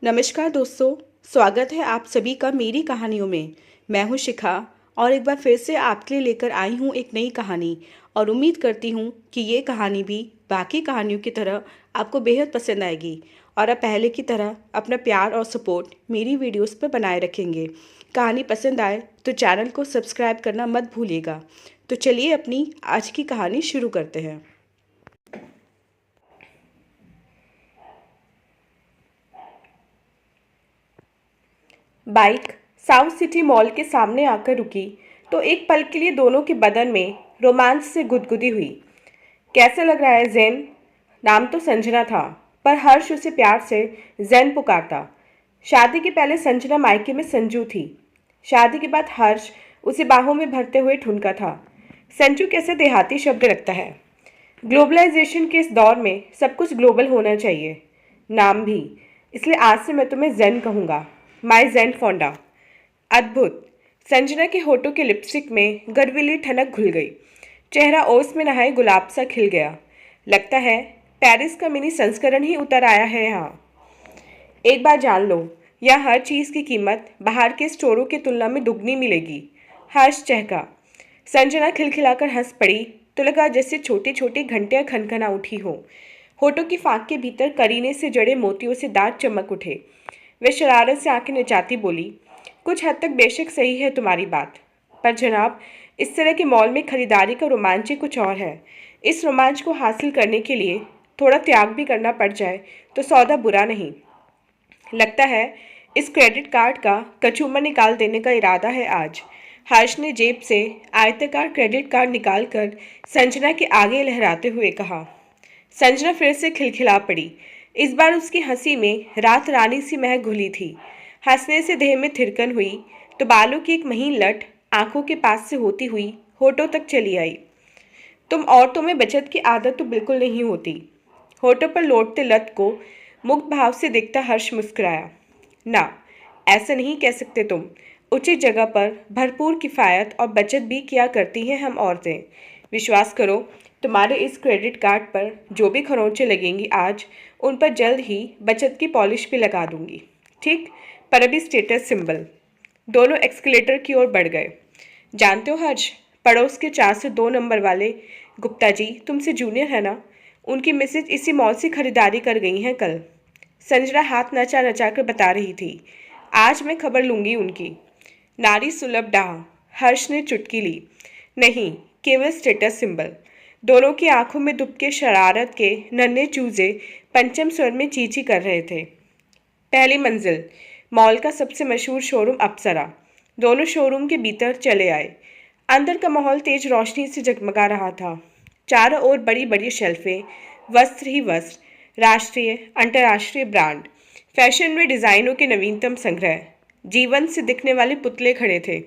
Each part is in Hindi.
नमस्कार दोस्तों। स्वागत है आप सभी का मेरी कहानियों में। मैं हूं शिखा और एक बार फिर से आपके लिए लेकर आई हूं एक नई कहानी और उम्मीद करती हूं कि ये कहानी भी बाकी कहानियों की तरह आपको बेहद पसंद आएगी और आप पहले की तरह अपना प्यार और सपोर्ट मेरी वीडियोस पर बनाए रखेंगे। कहानी पसंद आए तो चैनल को सब्सक्राइब करना मत भूलिएगा। तो चलिए अपनी आज की कहानी शुरू करते हैं। बाइक साउथ सिटी मॉल के सामने आकर रुकी तो एक पल के लिए दोनों के बदन में रोमांच से गुदगुदी हुई। कैसा लग रहा है जैन? नाम तो संजना था, पर हर्ष उसे प्यार से जैन पुकारता। शादी के पहले संजना मायके में संजू थी। शादी के बाद हर्ष उसे बाहों में भरते हुए ठुनका था। संजू कैसे देहाती शब्द रखता है। ग्लोबलाइजेशन के इस दौर में सब कुछ ग्लोबल होना चाहिए। नाम भी। इसलिए आज से मैं तुम्हें जैन कहूँगा। माय जैन फोंडा। अद्भुत। संजना के होठों के लिपस्टिक में गर्वीली ठनक घुल गई। चेहरा ओस में नहाए गुलाब सा खिल गया। लगता है पेरिस का मिनी संस्करण ही उतर आया है यहाँ। एक बार जान लो, यहाँ हर चीज़ की कीमत बाहर के स्टोरों की तुलना में दुगनी मिलेगी। हर्ष चहका। संजना खिलखिलाकर हंस पड़ी तो लगा जैसे छोटी छोटी घंटियां खनखना उठी हो। होठों की फाँक के भीतर करीने से जड़े मोतियों से दांत चमक उठे। वे शरारत से आंखें नचाती बोली, कुछ हद तक बेशक सही है तुम्हारी बात, पर जनाब, इस तरह के मॉल में खरीदारी का रोमांच ही कुछ और है। इस रोमांच को हासिल करने के लिए थोड़ा त्याग भी करना पड़ जाए तो सौदा बुरा नहीं। लगता है इस क्रेडिट कार्ड का कचूमर निकाल देने का इरादा है आज। हर्ष ने जेब से आयताकार क्रेडिट कार्ड निकालकर संजना के आगे लहराते हुए कहा। संजना फिर से खिलखिला पड़ी। इस बार उसकी हंसी में रात रानी सी महक घुली थी। हंसने से देह में थिरकन हुई तो बालों की एक महीन लट आंखों के पास से होती हुई होठों तक चली आई। तुम औरतों में बचत की आदत तो बिल्कुल नहीं होती। होठों पर लौटते लत को मुक्त भाव से देखता हर्ष मुस्कुराया। ना, ऐसा नहीं कह सकते तुम। उचित जगह पर भरपूर किफ़ायत और बचत भी किया करती हैं हम औरतें। विश्वास करो, तुम्हारे इस क्रेडिट कार्ड पर जो भी खरोंचे लगेंगी आज, उन पर जल्द ही बचत की पॉलिश भी लगा दूंगी। ठीक, पर अभी स्टेटस सिंबल। दोनों एक्सकेलेटर की ओर बढ़ गए। जानते हो हर्ष, पड़ोस के 402 नंबर वाले गुप्ता जी तुमसे जूनियर है ना? उनकी मिसेज इसी मॉल से खरीदारी कर गई हैं कल। संजना हाथ नचा नचा कर बता रही थी। आज मैं खबर लूंगी उनकी। नारी सुलभ डाह। हर्ष ने चुटकी ली। नहीं, केवल स्टेटस सिंबल। दोनों की आंखों में दुबके शरारत के नन्हे चूजे पंचम स्वर में चींची कर रहे थे। पहली मंजिल, मॉल का सबसे मशहूर शोरूम अप्सरा। दोनों शोरूम के भीतर चले आए। अंदर का माहौल तेज रोशनी से जगमगा रहा था। चारों ओर बड़ी बड़ी शेल्फें, वस्त्र ही वस्त्र, राष्ट्रीय अंतर्राष्ट्रीय ब्रांड, फैशन में डिज़ाइनों के नवीनतम संग्रह, जीवन से दिखने वाले पुतले खड़े थे,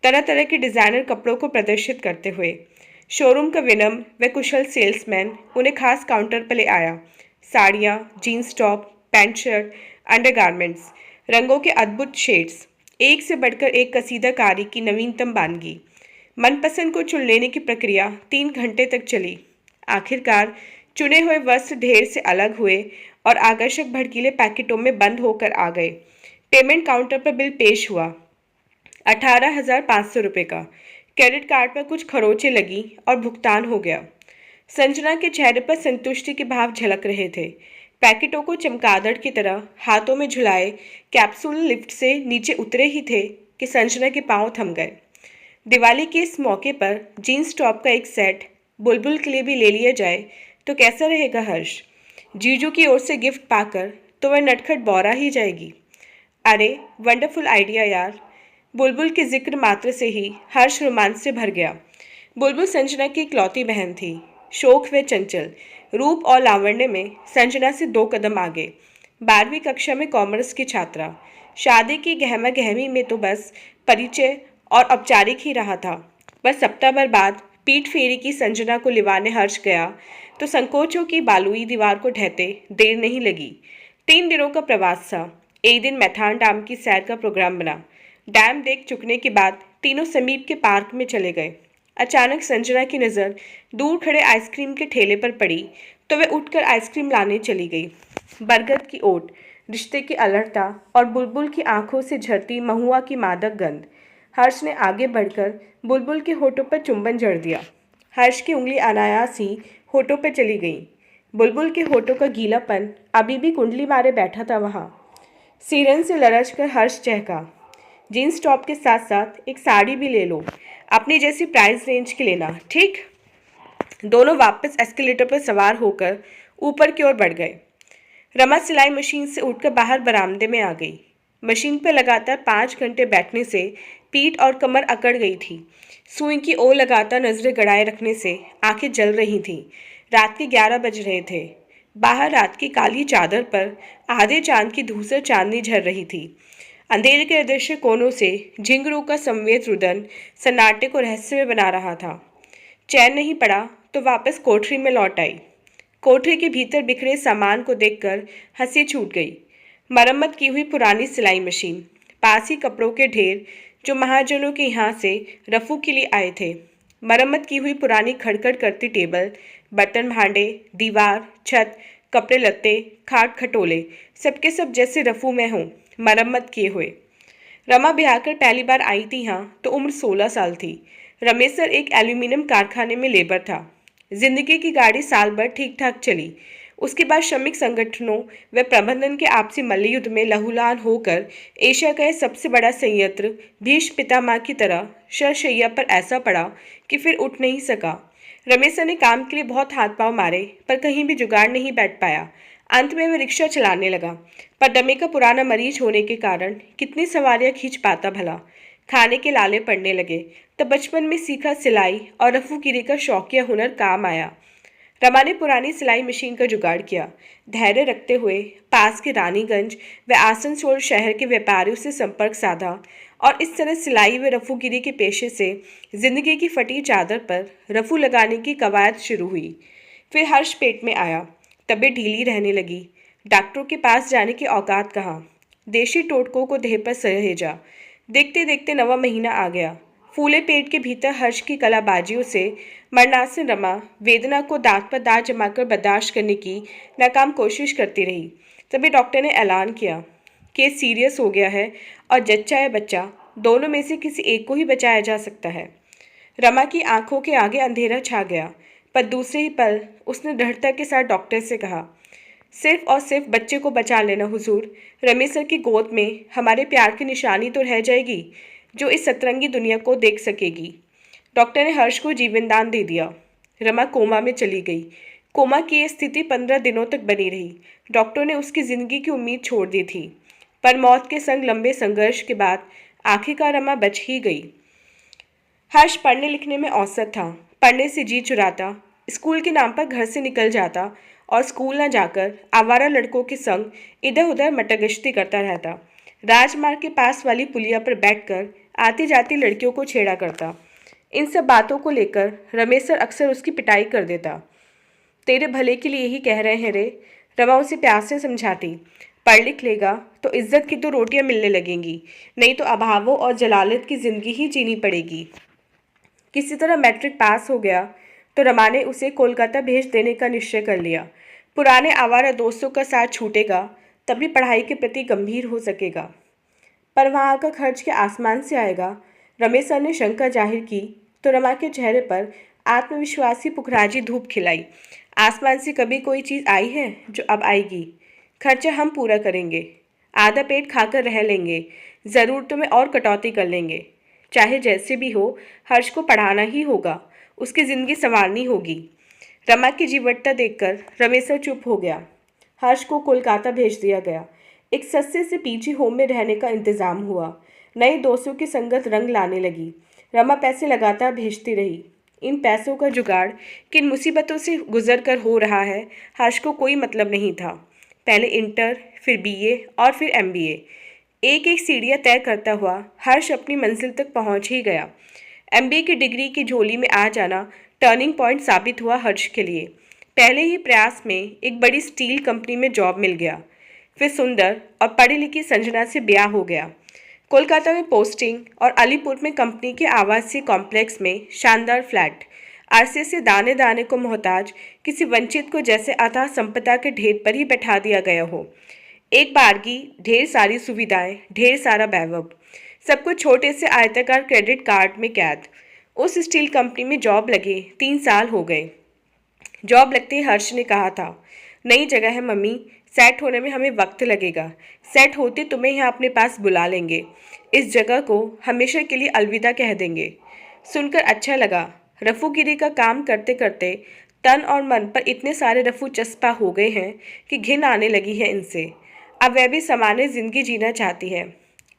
तरह तरह के डिज़ाइनर कपड़ों को प्रदर्शित करते हुए। शोरूम का विनम्र व कुशल सेल्समैन उन्हें खास काउंटर पर ले आया। साड़ियाँ, jeans top, pant shirt, undergarments, रंगों के अद्भुत शेड्स, एक से बढ़कर एक कसीदाकारी की नवीनतम बानगी। मनपसंद को चुन लेने की प्रक्रिया 3 घंटे तक चली। आखिरकार चुने हुए वस्त्र ढेर से अलग हुए और आकर्षक भड़कीले पैकेटों में बंद होकर आ गए। पेमेंट काउंटर पर बिल पेश हुआ। 18,500 रुपये का। क्रेडिट कार्ड पर कुछ खरोंचे लगी और भुगतान हो गया। संजना के चेहरे पर संतुष्टि के भाव झलक रहे थे। पैकेटों को चमगादड़ की तरह हाथों में झुलाए कैप्सूल लिफ्ट से नीचे उतरे ही थे कि संजना के पांव थम गए। दिवाली के इस मौके पर जीन्स टॉप का एक सेट बुलबुल के लिए भी ले लिया जाए तो कैसा रहेगा हर्ष? जीजू की ओर से गिफ्ट पाकर तो वह नटखट बौरा ही जाएगी। अरे वंडरफुल आइडिया यार। बुलबुल के जिक्र मात्र से ही हर्ष रोमांच से भर गया। बुलबुल संजना की इकलौती बहन थी। शोक व चंचल, रूप और लावण्य में संजना से 2 कदम आगे। 12वीं कक्षा में कॉमर्स की छात्रा। शादी की गहमा गहमी में तो बस परिचय और औपचारिक ही रहा था। पर सप्ताह भर बाद पीठ फेरी की संजना को लिवाने हर्ष गया तो संकोचों की बालुई दीवार को ढहते देर नहीं लगी। 3 दिनों का प्रवास था। एक दिन मैथान डैम की सैर का प्रोग्राम बना। डैम देख चुकने के बाद तीनों समीप के पार्क में चले गए। अचानक संजना की नज़र दूर खड़े आइसक्रीम के ठेले पर पड़ी तो वह उठकर आइसक्रीम लाने चली गई। बरगद की ओट, रिश्ते की अलड़ता और बुलबुल की आंखों से झरती महुआ की मादक गंध। हर्ष ने आगे बढ़कर बुलबुल के होठों पर चुंबन जड़ दिया। हर्ष की उंगली अनायास ही होठों पर चली गई। बुलबुल के होठों का गीलापन अभी भी कुंडली मारे बैठा था वहाँ। सिरन से लरच कर हर्ष चहका, जीन्स टॉप के साथ साथ एक साड़ी भी ले लो, अपनी जैसी प्राइस रेंज की लेना, ठीक। दोनों वापस एस्केलेटर पर सवार होकर ऊपर की ओर बढ़ गए। रमा सिलाई मशीन से उठकर बाहर बरामदे में आ गई। मशीन पर लगातार 5 घंटे बैठने से पीठ और कमर अकड़ गई थी। सुई की ओर लगातार नजरें गड़ाए रखने से आंखें जल रही थीं। रात के 11 बज रहे थे। बाहर रात की काली चादर पर आधे चांद की धूसर चांदनी झर रही थी। अंधेरे के अदृश्य कोनों से झिंगुरों का संवेद रुदन सन्नाटे को रहस्यमय बना रहा था। चैन नहीं पड़ा तो वापस कोठरी में लौट आई। कोठरी के भीतर बिखरे सामान को देखकर हंसी छूट गई। मरम्मत की हुई पुरानी सिलाई मशीन, पास ही कपड़ों के ढेर जो महाजनों के यहाँ से रफू के लिए आए थे, मरम्मत की हुई पुरानी खड़खड़ करती टेबल, बर्तन भांडे, दीवार, छत, कपड़े लत्ते, खाट खटोले, सबके सब जैसे रफू में हों, मरम्मत किए हुए। रमा ब्याह कर पहली बार आई थी यहाँ तो उम्र 16 साल थी। रमेश सर एक एल्यूमिनियम कारखाने में लेबर था। जिंदगी की गाड़ी साल भर ठीक ठाक चली। उसके बाद श्रमिक संगठनों व प्रबंधन के आपसी मल्लयुद्ध में लहूलुहान होकर एशिया का सबसे बड़ा संयंत्र भीष्म पितामह की तरह शरशैया पर ऐसा पड़ा कि फिर उठ नहीं सका। रमेश सर ने काम के लिए बहुत हाथ पांव मारे पर कहीं भी जुगाड़ नहीं बैठ पाया। अंत में वह रिक्शा चलाने लगा, पर दमे का पुराना मरीज होने के कारण कितनी सवारियां खींच पाता भला। खाने के लाले पड़ने लगे तब बचपन में सीखा सिलाई और रफूगिरी का शौकिया हुनर काम आया। रमा ने पुरानी सिलाई मशीन का जुगाड़ किया। धैर्य रखते हुए पास के रानीगंज व आसनसोल शहर के व्यापारियों से संपर्क साधा और इस तरह सिलाई व रफूगिरी के पेशे से जिंदगी की फटी चादर पर रफू लगाने की कवायद शुरू हुई। फिर हर्ष पेट में आया। तबीयत ढीली रहने लगी। डॉक्टरों के पास जाने की औकात कहाँ। देशी टोटकों को देह पर सहेजा। देखते देखते 9वां महीना आ गया। फूले पेट के भीतर हर्ष की कलाबाजियों से मरनासिन रमा वेदना को दांत पर दांत जमाकर बर्दाश्त करने की नाकाम कोशिश करती रही। तभी डॉक्टर ने ऐलान किया, केस सीरियस हो गया है और जच्चा या बच्चा दोनों में से किसी एक को ही बचाया जा सकता है। रमा की आंखों के आगे अंधेरा छा गया, पर दूसरे ही पल उसने दृढ़ता के साथ डॉक्टर से कहा, सिर्फ और सिर्फ बच्चे को बचा लेना हुजूर। रमेश सर की गोद में हमारे प्यार की निशानी तो रह जाएगी जो इस सतरंगी दुनिया को देख सकेगी। डॉक्टर ने हर्ष को जीवनदान दे दिया। रमा कोमा में चली गई। कोमा की यह स्थिति 15 दिनों तक बनी रही। डॉक्टर ने उसकी जिंदगी की उम्मीद छोड़ दी थी, पर मौत के संग लंबे संघर्ष के बाद आखिरकार रमा बच ही गई। हर्ष पढ़ने लिखने में औसत था। पढ़ने से जी चुराता, स्कूल के नाम पर घर से निकल जाता और स्कूल न जाकर आवारा लड़कों के संग इधर उधर मटगश्ती करता रहता। राजमार्ग के पास वाली पुलिया पर बैठकर आती जाती लड़कियों को छेड़ा करता। इन सब बातों को लेकर रमेश सर अक्सर उसकी पिटाई कर देता। तेरे भले के लिए ही कह रहे हैं रे, रमा उसे प्यार से समझाती। पढ़ लिख लेगा तो इज्जत की तो रोटियां मिलने लगेंगी, नहीं तो अभावों और जलालत की जिंदगी ही जीनी पड़ेगी। किसी तरह मैट्रिक पास हो गया तो रमा ने उसे कोलकाता भेज देने का निश्चय कर लिया। पुराने आवारा दोस्तों का साथ छूटेगा तभी पढ़ाई के प्रति गंभीर हो सकेगा। पर वहाँ का खर्च के आसमान से आएगा। रमेश सर ने शंका जाहिर की तो रमा के चेहरे पर आत्मविश्वासी पुखराजी धूप खिलाई। आसमान से कभी कोई चीज़ आई है जो अब आएगी? खर्चा हम पूरा करेंगे, आधा पेट खाकर रह लेंगे, ज़रूरतों में और कटौती कर लेंगे। चाहे जैसे भी हो, हर्ष को पढ़ाना ही होगा, उसकी ज़िंदगी संवारनी होगी। रमा की जीवटता देखकर रमेश सर चुप हो गया। हर्ष को कोलकाता भेज दिया गया। एक सस्ते से पीजी होम में रहने का इंतज़ाम हुआ। नए दोस्तों की संगत रंग लाने लगी। रमा पैसे लगातार भेजती रही। इन पैसों का जुगाड़ किन मुसीबतों से गुजर कर हो रहा है, हर्ष को कोई मतलब नहीं था। पहले इंटर, फिर बीए और फिर एमबीए। एक एक सीढ़ियाँ तय करता हुआ हर्ष अपनी मंजिल तक पहुँच ही गया। एमबीए की डिग्री की झोली में आ जाना टर्निंग पॉइंट साबित हुआ हर्ष के लिए। पहले ही प्रयास में एक बड़ी स्टील कंपनी में जॉब मिल गया। फिर सुंदर और पढ़ी लिखी संजना से ब्याह हो गया। कोलकाता में पोस्टिंग और अलीपुर में कंपनी के आवासीय कॉम्प्लेक्स में शानदार फ्लैट। अरसे से दाने दाने को मोहताज किसी वंचित को जैसे अथाह संपदा के ढेर पर ही बैठा दिया गया हो। एक बारगी, ढेर सारी सुविधाएं, ढेर सारा वैभव, सब कुछ छोटे से आयताकार क्रेडिट कार्ड में कैद। उस स्टील कंपनी में जॉब लगे 3 साल हो गए। जॉब लगते ही हर्ष ने कहा था, नई जगह है मम्मी, सेट होने में हमें वक्त लगेगा। सेट होते तुम्हें यहाँ अपने पास बुला लेंगे, इस जगह को हमेशा के लिए अलविदा कह देंगे। सुनकर अच्छा लगा। रफूगिरी का काम करते करते तन और मन पर इतने सारे रफू चस्पा हो गए हैं कि घिन आने लगी है इनसे। अब वह भी सामान्य जिंदगी जीना चाहती है।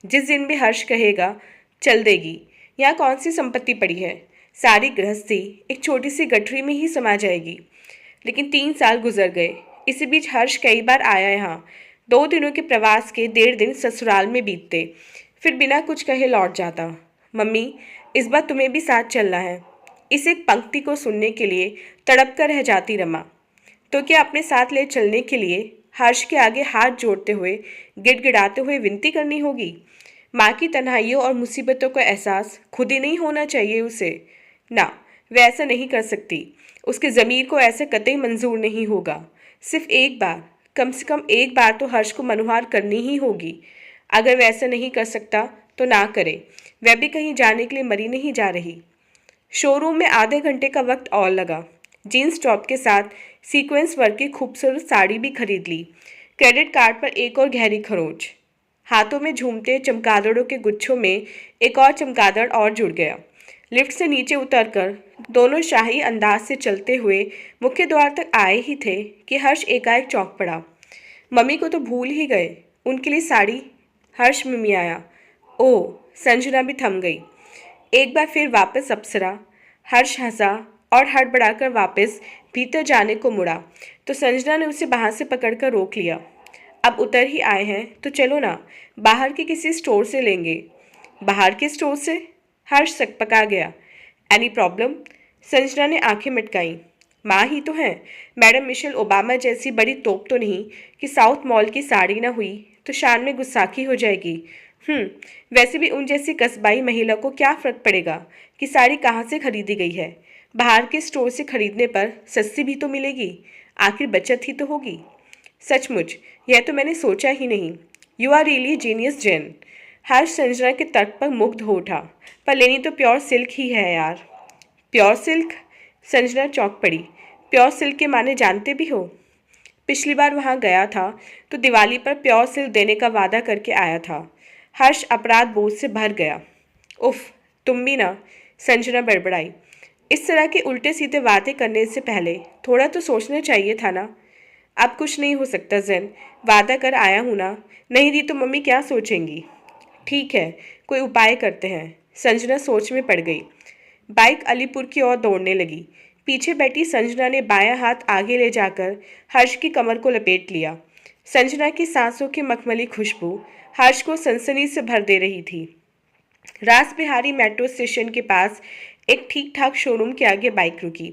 जिस दिन भी हर्ष कहेगा चल देगी। यहाँ कौन सी संपत्ति पड़ी है, सारी गृहस्थी एक छोटी सी गठरी में ही समा जाएगी। लेकिन 3 साल गुजर गए। इसी बीच हर्ष कई बार आया यहाँ। 2 दिनों के प्रवास के 1.5 दिन ससुराल में बीतते, फिर बिना कुछ कहे लौट जाता। मम्मी, इस बार तुम्हें भी साथ चलना है। इस एक पंक्ति को सुनने के लिए तड़प कर रह जाती रमा। तो क्या अपने साथ ले चलने के लिए हर्ष के आगे हाथ जोड़ते हुए गिड़गिड़ाते हुए विनती करनी होगी? माँ की तन्हाइयों और मुसीबतों का एहसास खुद ही नहीं होना चाहिए उसे? ना, वह ऐसा नहीं कर सकती। उसके ज़मीर को ऐसे कतई मंजूर नहीं होगा। सिर्फ एक बार, कम से कम एक बार तो हर्ष को मनुहार करनी ही होगी। अगर वह ऐसा नहीं कर सकता तो ना करे। वह भी कहीं जाने के लिए मरी नहीं जा रही। शोरूम में आधे घंटे का वक्त और लगा। जीन्स टॉप के साथ सीक्वेंस वर्क की खूबसूरत साड़ी भी खरीद ली। क्रेडिट कार्ड पर एक और गहरी खरोंच। हाथों में झूमते चमगादड़ों के गुच्छों में एक और चमगादड़ और जुड़ गया। लिफ्ट से नीचे उतरकर दोनों शाही अंदाज से चलते हुए मुख्य द्वार तक आए ही थे कि हर्ष एकाएक चौंक पड़ा। मम्मी को तो भूल ही गए, उनके लिए साड़ी। हर्ष मिमियाया। ओह, संजना भी थम गई। एक बार फिर वापस अप्सरा। हर्ष हंसा और हड़बड़ाकर वापस भीतर जाने को मुड़ा तो संजना ने उसे बाहर से पकड़कर रोक लिया। अब उतर ही आए हैं तो चलो ना, बाहर के किसी स्टोर से लेंगे। बाहर के स्टोर से? हर्ष सकपका गया। Any problem? संजना ने आंखें मटकाईं। माँ ही तो हैं। मैडम मिशेल ओबामा जैसी बड़ी तोप तो नहीं कि साउथ मॉल की साड़ी ना हुई तो शान में गुस्साखी हो जाएगी। वैसे भी उन जैसी कस्बाई महिला को क्या फ़र्क पड़ेगा कि साड़ी कहाँ से खरीदी गई है। बाहर के स्टोर से खरीदने पर सस्ती भी तो मिलेगी, आखिर बचत ही तो होगी। सचमुच, यह तो मैंने सोचा ही नहीं। यू आर रियली जीनियस जेन। हर्ष संजना के तर्क पर मुग्ध हो उठा। पर लेनी तो प्योर सिल्क ही है यार। Pure silk? संजना चौंक पड़ी। प्योर सिल्क के माने जानते भी हो? पिछली बार वहाँ गया था तो दिवाली पर प्योर सिल्क देने का वादा करके आया था। हर्ष अपराध बोझ से भर गया। उफ, तुम भी ना, संजना बड़बड़ाई। इस तरह के उल्टे सीधे वादे करने से पहले थोड़ा तो सोचना चाहिए था ना। अब कुछ नहीं हो सकता जैन, वादा कर आया हूँ ना, नहीं दी तो मम्मी क्या सोचेंगी। ठीक है, कोई उपाय करते हैं। संजना सोच में पड़ गई। बाइक अलीपुर की ओर दौड़ने लगी। पीछे बैठी संजना ने बायां हाथ आगे ले जाकर हर्ष की कमर को लपेट लिया। संजना की सांसों की मखमली खुशबू हर्ष को सनसनी से भर दे रही थी। रास बिहारी मेट्रो स्टेशन के पास एक ठीक ठाक शोरूम के आगे बाइक रुकी।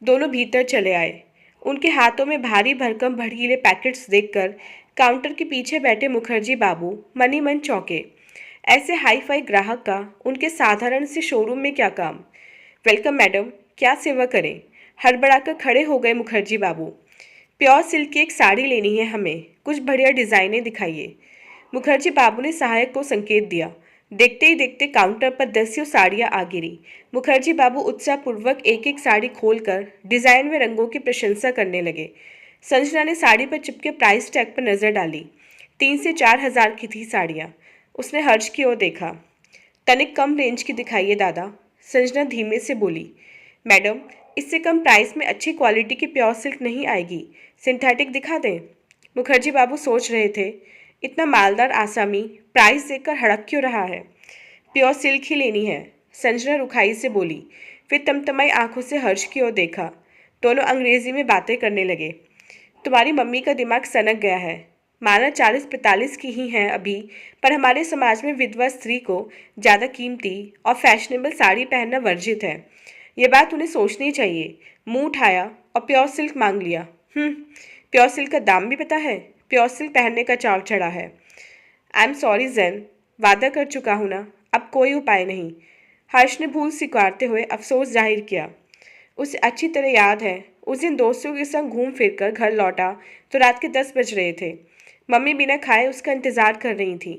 दोनों भीतर चले आए। उनके हाथों में भारी भरकम भड़कीले पैकेट्स देखकर काउंटर के पीछे बैठे मुखर्जी बाबू मनी मन चौंके। ऐसे हाई फाई ग्राहक का उनके साधारण से शोरूम में क्या काम। वेलकम मैडम, क्या सेवा करें? हड़बड़ाकर खड़े हो गए मुखर्जी बाबू। प्योर सिल्क की एक साड़ी लेनी है हमें, कुछ बढ़िया डिज़ाइनें दिखाइए। मुखर्जी बाबू ने सहायक को संकेत दिया। देखते ही देखते काउंटर पर दसियों साड़ियाँ आ गिरी। मुखर्जी बाबू उत्साहपूर्वक एक एक साड़ी खोलकर डिज़ाइन में रंगों की प्रशंसा करने लगे। संजना ने साड़ी पर चिपके प्राइस टैग पर नज़र डाली। 3 से 4 हज़ार की थी साड़ियाँ। उसने हर्ष की ओर देखा। तनिक कम रेंज की दिखाइए दादा, संजना धीमे से बोली। मैडम, इससे कम प्राइस में अच्छी क्वालिटी की प्योर सिल्क नहीं आएगी, सिंथेटिक दिखा दें। मुखर्जी बाबू सोच रहे थे, इतना मालदार आसामी प्राइस देखकर हड़क क्यों रहा है। प्योर सिल्क ही लेनी है, संजना रुखाई से बोली। फिर तमतमाई आंखों से हर्ष की ओर देखा। दोनों अंग्रेजी में बातें करने लगे। तुम्हारी मम्मी का दिमाग सनक गया है। माना 40-45 की ही हैं अभी, पर हमारे समाज में विधवा स्त्री को ज़्यादा कीमती और फैशनेबल साड़ी पहनना वर्जित है। ये बात उन्हें सोचनी चाहिए। मुंह उठाया और प्योर सिल्क मांग लिया। प्योर सिल्क का दाम भी पता है? प्योर सिल्क पहनने का चाव चढ़ा है। आई एम सॉरी जैन, वादा कर चुका हूँ ना, अब कोई उपाय नहीं। हर्ष ने भूल स्वीकारते हुए अफसोस जाहिर किया। उसे अच्छी तरह याद है, उस दिन दोस्तों के संग घूम फिर कर घर लौटा तो रात के 10 बज रहे थे। मम्मी बिना खाए उसका इंतज़ार कर रही थी।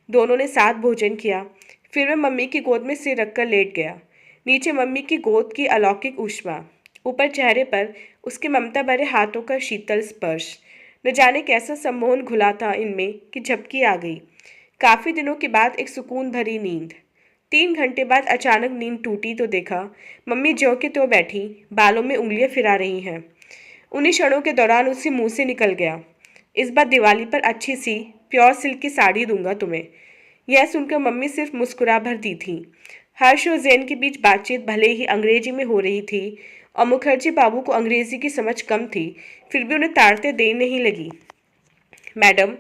दोनों ने साथ भोजन किया। फिर वह मम्मी की गोद में सिर रखकर लेट गया। नीचे मम्मी की गोद की अलौकिक ऊष्मा, ऊपर चेहरे पर उसके ममता भरे हाथों का शीतल स्पर्श। न जाने कैसा सम्मोहन घुला था इनमें कि झपकी आ गई। काफ़ी दिनों के बाद एक सुकून भरी नींद। 3 घंटे बाद अचानक नींद टूटी तो देखा मम्मी ज्यों की त्यों बैठी, बालों में उंगलियां फिरा रही हैं। उन्हीं क्षणों के दौरान उसके मुंह से निकल गया, इस बार दिवाली पर अच्छी सी प्योर सिल्क की साड़ी दूंगा तुम्हें। यह सुनकर मम्मी सिर्फ मुस्कुरा भर दी थी। हर्ष और जैन के बीच बातचीत भले ही अंग्रेजी में हो रही थी और मुखर्जी बाबू को अंग्रेजी की समझ कम थी, फिर भी उन्हें ताड़ते देर नहीं लगी। मैडम,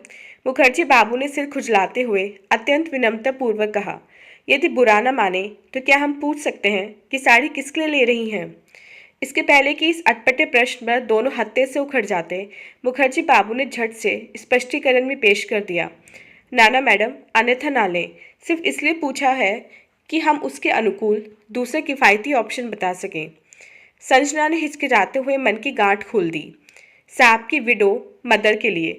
मुखर्जी बाबू ने सिर खुजलाते हुए अत्यंत विनम्रतापूर्वक कहा, यदि बुरा न माने तो क्या हम पूछ सकते हैं कि साड़ी किसके लिए ले रही हैं? इसके पहले कि इस अटपटे प्रश्न पर दोनों हत्थे से उखड़ जाते, मुखर्जी बाबू ने झट से स्पष्टीकरण भी पेश कर दिया। नाना मैडम, अन्यथा ना लें, सिर्फ इसलिए पूछा है कि हम उसके अनुकूल दूसरे किफ़ायती ऑप्शन बता सकें। संजना ने हिचकिचाते हुए मन की गांठ खोल दी। साहब की विडो मदर के लिए।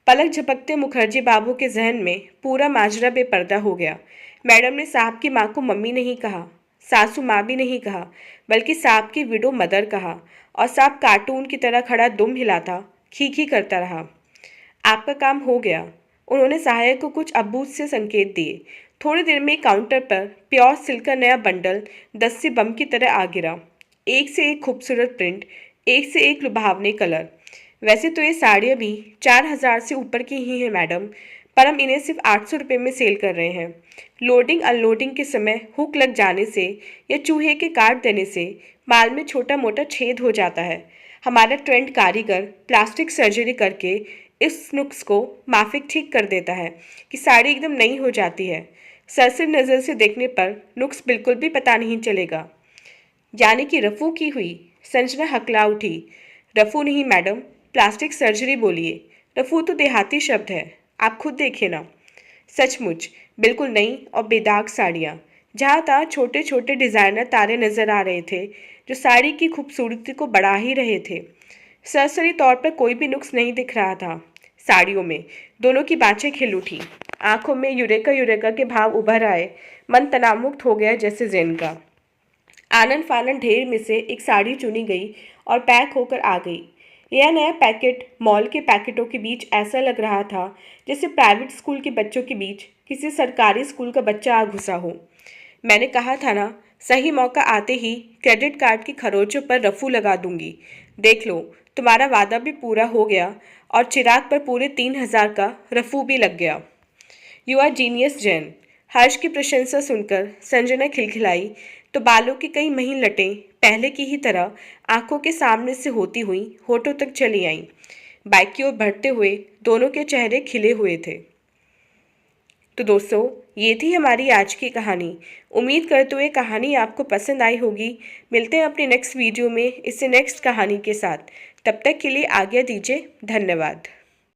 पलक झपकते मुखर्जी बाबू के जहन में पूरा माजरा बेपर्दा हो गया। मैडम ने साहब की माँ को मम्मी नहीं कहा, सासू माँ भी नहीं कहा, बल्कि साहब की विडो मदर कहा, और साहब कार्टून की तरह खड़ा दुम हिलाता, खी करता रहा। आपका काम हो गया। उन्होंने सहायक को कुछ अबूझ से संकेत दिए। थोड़ी देर में काउंटर पर प्योर सिल्क का नया बंडल 10 से बम की तरह आ गिरा। एक से एक खूबसूरत प्रिंट, एक से एक लुभावने कलर। वैसे तो ये साड़ियाँ भी 4,000 से ऊपर की ही हैं मैडम, पर हम इन्हें सिर्फ 800 रुपये में सेल कर रहे हैं। लोडिंग अनलोडिंग के समय हुक लग जाने से या चूहे के काट देने से माल में छोटा मोटा छेद हो जाता है। हमारा ट्रेंड कारीगर प्लास्टिक सर्जरी करके इस नुक्स को माफिक ठीक कर देता है कि साड़ी एकदम नई हो जाती है। सरसरी नज़र से देखने पर नुक्स बिल्कुल भी पता नहीं चलेगा। यानी कि रफ़ू की हुई? संजना हकला उठी। रफ़ू नहीं मैडम, प्लास्टिक सर्जरी बोलिए। रफ़ू तो देहाती शब्द है, आप खुद देखिए ना। सचमुच बिल्कुल नई और बेदाग साड़ियाँ। जहाँ तहाँ छोटे छोटे डिज़ाइनर तारे नज़र आ रहे थे जो साड़ी की खूबसूरती को बढ़ा ही रहे थे। सरसरी तौर पर कोई भी नुक्स नहीं दिख रहा था साड़ियों में। दोनों की बाँछें खिल उठी, आंखों में यूरेका यूरेका के भाव उभर आए। मन तनावमुक्त हो गया जैसे जैन का। आनन फानन ढेर में से एक साड़ी चुनी गई और पैक होकर आ गई। यह नया पैकेट मॉल के पैकेटों के बीच ऐसा लग रहा था जैसे प्राइवेट स्कूल के बच्चों के बीच किसी सरकारी स्कूल का बच्चा आ घुसा हो। मैंने कहा था ना, सही मौका आते ही क्रेडिट कार्ड की खरोचों पर रफू लगा दूंगी। देख लो, तुम्हारा वादा भी पूरा हो गया और चिराग पर पूरे 3,000 का रफू भी लग गया। You are genius Jain. Harsh की प्रशंसा सुनकर संजना खिलखिलाई तो बालों की कई महीन लटें पहले की ही तरह आंखों के सामने से होती हुई होठों तक चली आईं। बाइक की ओर बढ़ते हुए दोनों के चेहरे खिले हुए थे। तो दोस्तों, ये थी हमारी आज की कहानी। उम्मीद करते हुए कहानी आपको पसंद आई होगी। मिलते हैं अपनी नेक्स्ट वीडियो में इससे नेक्स्ट कहानी के साथ। तब तक के लिए आज्ञा दीजिए। धन्यवाद।